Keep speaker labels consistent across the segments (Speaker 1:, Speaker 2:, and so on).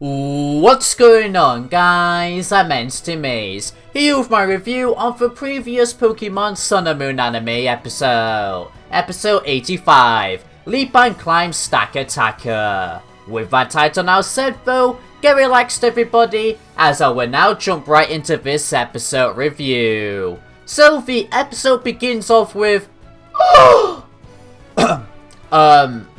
Speaker 1: What's going on, guys? I'm Maze, here with my review of the previous Pokemon Sun and Moon anime episode. Episode 85, Leap and Climb Stakataka. With that title now said though, get relaxed everybody, as I will now jump right into this episode review. So the episode begins off with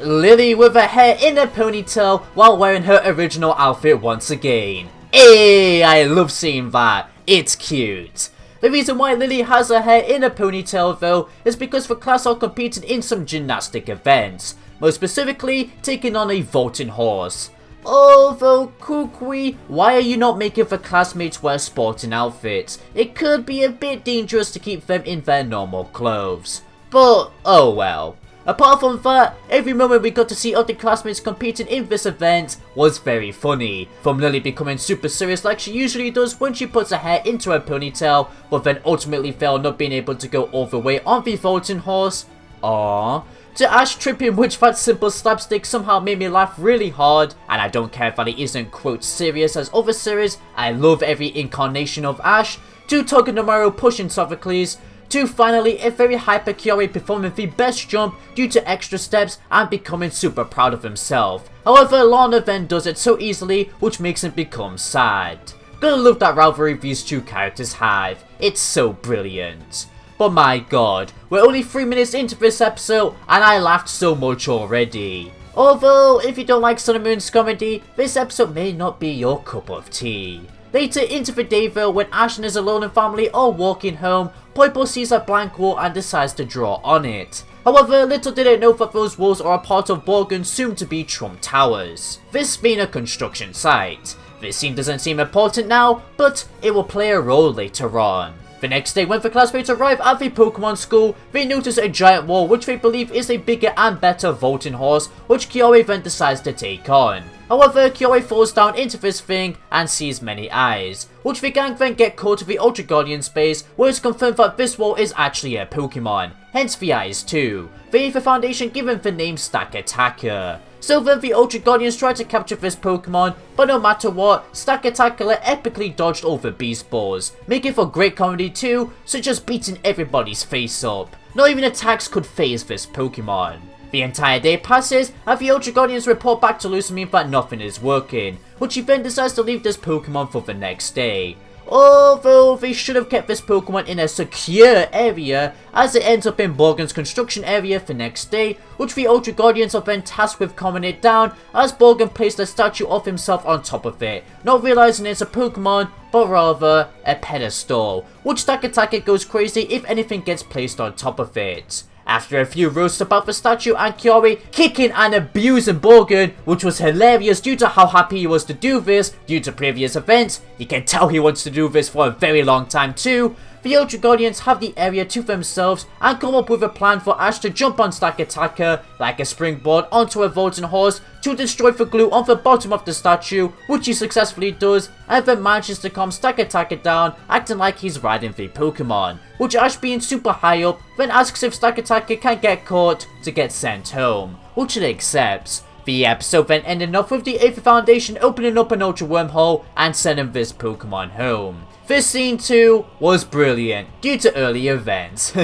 Speaker 1: Lily with her hair in a ponytail while wearing her original outfit once again. Hey, I love seeing that. It's cute. The reason why Lily has her hair in a ponytail though is because the class are competing in some gymnastic events, most specifically taking on a vaulting horse. Although, Kukui, why are you not making the classmates wear sporting outfits? It could be a bit dangerous to keep them in their normal clothes. But, oh well. Apart from that, every moment we got to see other classmates competing in this event was very funny. From Lily becoming super serious like she usually does when she puts her hair into her ponytail, but then ultimately fail not being able to go all the way on the vaulting horse. Aww. To Ash tripping, which that simple slapstick somehow made me laugh really hard, and I don't care that it isn't quote serious as other series, I love every incarnation of Ash, to Togedemaru pushing Sophocles, to finally a very hyper Kiori performing the best jump due to extra steps and becoming super proud of himself. However, Lana then does it so easily, which makes him become sad. Gonna love that rivalry these two characters have, it's so brilliant. But my god, we're only 3 minutes into this episode and I laughed so much already. Although, if you don't like Sun and Moon's comedy, this episode may not be your cup of tea. Later into the day though, when Ash and his Alolan family are walking home, Poipo sees a blank wall and decides to draw on it. However, little did it know that those walls are a part of Borgon's soon-to-be Trump Towers, this being a construction site. This scene doesn't seem important now, but it will play a role later on. The next day when the classmates arrive at the Pokemon school, they notice a giant wall which they believe is a bigger and better vaulting horse, which Kiori then decides to take on. However, Kiori falls down into this thing and sees many eyes, which the gang then get called to the Ultra Guardian space where it's confirmed that this wall is actually a Pokemon, hence the eyes too. They the foundation given the name Stakataka. So then the Ultra Guardians try to capture this Pokemon, but no matter what, Stakataka epically dodged all the Beast Balls, making for great comedy too, such as beating everybody's face up. Not even attacks could phase this Pokemon. The entire day passes, and the Ultra Guardians report back to Lusamine that nothing is working, which he then decides to leave this Pokemon for the next day. Although they should have kept this Pokemon in a secure area, as it ends up in Borgon's construction area the next day, which the Ultra Guardians are then tasked with calming it down, as Borgon placed a statue of himself on top of it, not realizing it's a Pokemon, but rather a pedestal, which Stakataka goes crazy if anything gets placed on top of it. After a few roasts about the statue and Kiori kicking and abusing Borgon, which was hilarious due to how happy he was to do this due to previous events, you can tell he wants to do this for a very long time too, the Ultra Guardians have the area to themselves and come up with a plan for Ash to jump on Stakataka like a springboard onto a vaulting horse to destroy the glue on the bottom of the statue, which he successfully does, and then manages to calm Stakataka down, acting like he's riding the Pokemon, which Ash being super high up then asks if Stakataka can get caught to get sent home, which it accepts. The episode then ended up with the Aether Foundation opening up an Ultra Wormhole and sending this Pokemon home. This scene too was brilliant due to early events.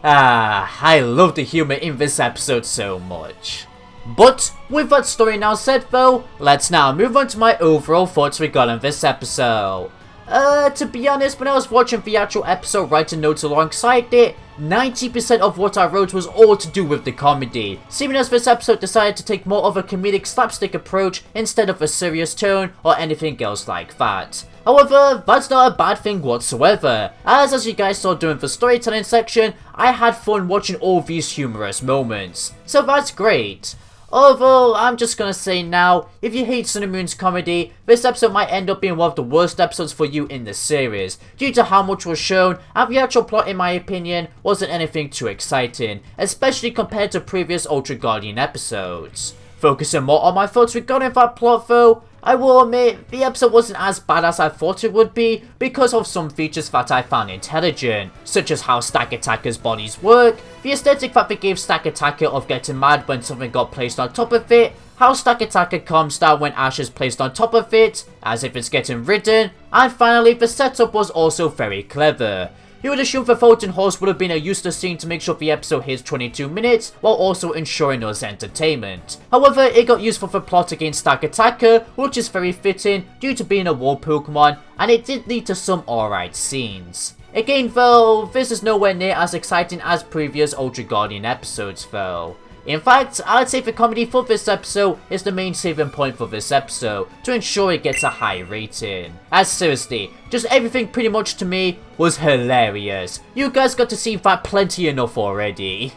Speaker 1: I love the humor in this episode so much. But with that story now said though, let's now move on to my overall thoughts regarding this episode. To be honest, when I was watching the actual episode writing notes alongside it, 90% of what I wrote was all to do with the comedy, seeming as this episode decided to take more of a comedic slapstick approach instead of a serious tone or anything else like that. However, that's not a bad thing whatsoever, as you guys saw during the storytelling section, I had fun watching all these humorous moments, so that's great. Although, I'm just gonna say now, if you hate Sun and Moon's comedy, this episode might end up being one of the worst episodes for you in the series, due to how much was shown, and the actual plot in my opinion wasn't anything too exciting, especially compared to previous Ultra Guardian episodes. Focusing more on my thoughts regarding that plot though, I will admit, the episode wasn't as bad as I thought it would be because of some features that I found intelligent, such as how Stakataka's bodies work, the aesthetic that they gave Stakataka of getting mad when something got placed on top of it, how Stakataka calms down when Ash is placed on top of it, as if it's getting ridden, and finally the setup was also very clever. You would assume the floating horse would have been a useless scene to make sure the episode hits 22 minutes, while also ensuring us entertainment. However, it got used for the plot against Stakataka, which is very fitting due to being a war Pokemon, and it did lead to some alright scenes. Again though, this is nowhere near as exciting as previous Ultra Guardian episodes though. In fact, I'd say the comedy for this episode is the main saving point for this episode, to ensure it gets a high rating. As seriously, just everything pretty much to me was hilarious. You guys got to see that plenty enough already.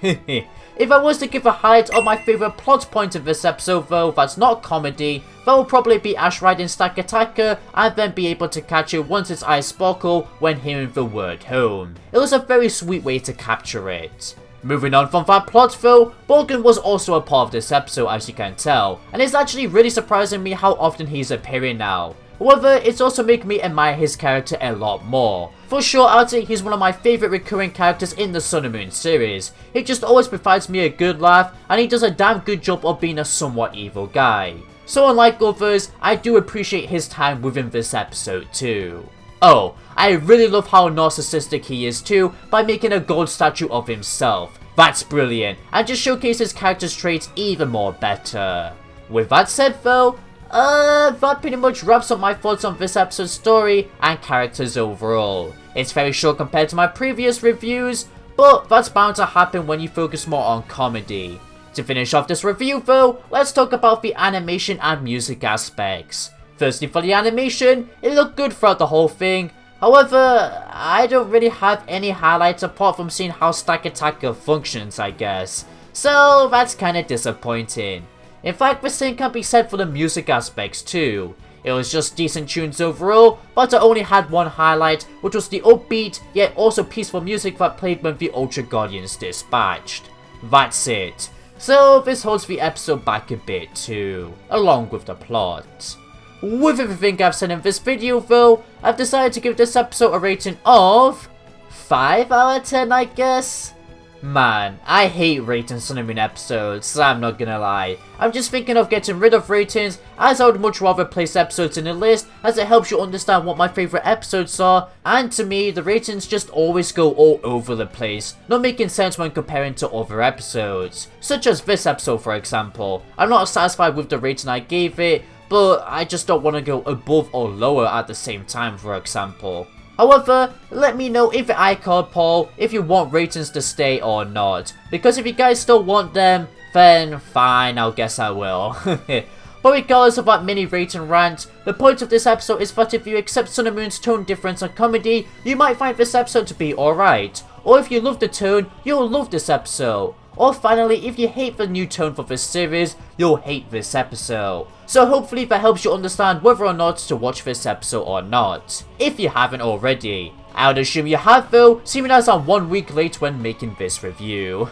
Speaker 1: If I was to give a highlight of my favourite plot point of this episode though that's not comedy, that will probably be Ash riding Stakataka and then be able to catch it once its eyes sparkle when hearing the word home. It was a very sweet way to capture it. Moving on from that plot though, Morgan was also a part of this episode as you can tell, and it's actually really surprising me how often he's appearing now. However, it's also making me admire his character a lot more. For sure, I'd say he's one of my favourite recurring characters in the Sun and Moon series. He just always provides me a good laugh, and he does a damn good job of being a somewhat evil guy. So unlike others, I do appreciate his time within this episode too. Oh, I really love how narcissistic he is too, by making a gold statue of himself. That's brilliant, and just showcases character's traits even more better. With that said though, that pretty much wraps up my thoughts on this episode's story and characters overall. It's very short compared to my previous reviews, but that's bound to happen when you focus more on comedy. To finish off this review though, let's talk about the animation and music aspects. Firstly, for the animation, it looked good throughout the whole thing. However, I don't really have any highlights apart from seeing how Stakataka functions, I guess. So that's kinda disappointing. In fact, the same can be said for the music aspects too. It was just decent tunes overall, but I only had one highlight, which was the upbeat, yet also peaceful music that played when the Ultra Guardians dispatched. That's it. So this holds the episode back a bit too, along with the plot. With everything I've said in this video though, I've decided to give this episode a rating of 5 out of 10 I guess? Man, I hate rating Sun and Moon episodes, I'm not gonna lie. I'm just thinking of getting rid of ratings, as I would much rather place episodes in a list, as it helps you understand what my favourite episodes are, and to me, the ratings just always go all over the place, not making sense when comparing to other episodes. Such as this episode for example. I'm not satisfied with the rating I gave it, but I just don't want to go above or lower at the same time for example. However, let me know in the iCard poll if you want ratings to stay or not, because if you guys still want them, then fine, I guess I will. But regardless of that mini rating rant, the point of this episode is that if you accept Sun and Moon's tone difference and comedy, you might find this episode to be alright. Or if you love the tone, you'll love this episode. Or finally, if you hate the new tone for this series, you'll hate this episode. So hopefully that helps you understand whether or not to watch this episode or not, if you haven't already. I would assume you have though, seeing as I'm 1 week late when making this review.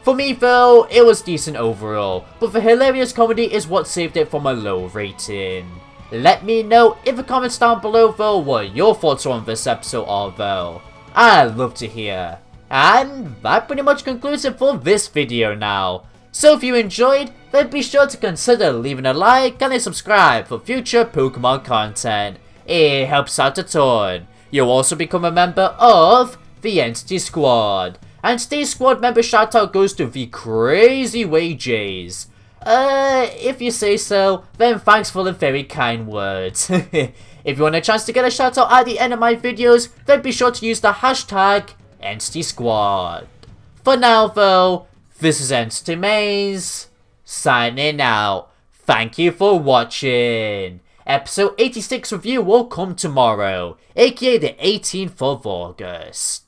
Speaker 1: For me though, it was decent overall, but the hilarious comedy is what saved it from a low rating. Let me know in the comments down below though what your thoughts on this episode are though. I'd love to hear. And that pretty much concludes it for this video now. So if you enjoyed, then be sure to consider leaving a like and a subscribe for future Pokemon content. It helps out a ton. You'll also become a member of the Entity Squad. And today's squad member shoutout goes to the Crazy Way Jays. If you say so, then thanks for the very kind words. If you want a chance to get a shoutout at the end of my videos, then be sure to use the hashtag Entity Squad. For now though, this is Entity Maze, signing out. Thank you for watching. Episode 86 review will come tomorrow, aka the 18th of August.